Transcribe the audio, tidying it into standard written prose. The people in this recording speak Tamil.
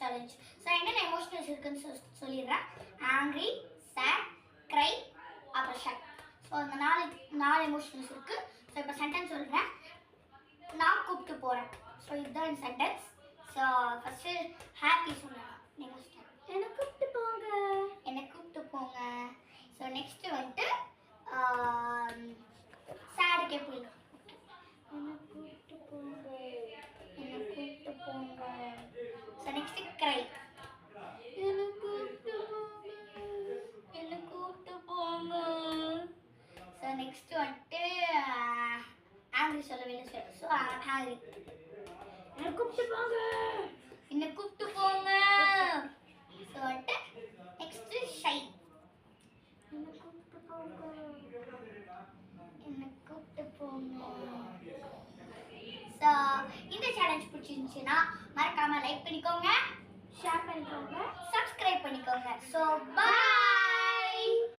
சேலஞ்ச். ஸோ என்னென்ன எமோஷனல்ஸ் இருக்குன்னு சொல்லிடுறேன். ஆங்க்ரி, சேட், க்ரை, அப்புறம் ஷை. ஸோ அந்த நாலு எமோஷனல்ஸ் இருக்குது. ஸோ இப்போ சென்டென்ஸ் சொல்கிறேன். நான் கூப்பிட்டு போகிறேன். ஸோ இதுதான் சென்டென்ஸ். ஸோ ஃபஸ்ட்டு ஹாப்பி சொன்னேன். நீங்கள் என்னை கூப்பிட்டு போங்க, என்னை கூப்பிட்டு போங்க. ஸோ நெக்ஸ்ட்டு வந்துட்டு சேடுக்கே போயிடும். என்னை கூப்பிட்டு போங்க, என்னை கூப்பிட்டு போங்க. So next cry. என்னை கூப்பிட்டு போங்க, என்னை கூப்பிட்டு போங்க. ஸோ நெக்ஸ்ட்டு வந்துட்டு ஆங்க்ரி சொல்லவே இல்லை. So angry. என்னை கூப்பிட்டு போங்க, என்னை கூப்பிட்டு போங்க. ஸோ வந்துட்டு நெக்ஸ்ட்டு ஷை. என்னை கூப்பிட்டு போங்க, என்னை கூப்பிட்டு போங்க. ஸோ இந்த சேலஞ்ச் பிடிச்சிருந்துச்சுன்னா மறக்காமல் லைக் பண்ணிக்கோங்க, ஷேர் பண்ணிக்கோங்க, சப்ஸ்கிரைப் பண்ணிக்கோங்க. So bye.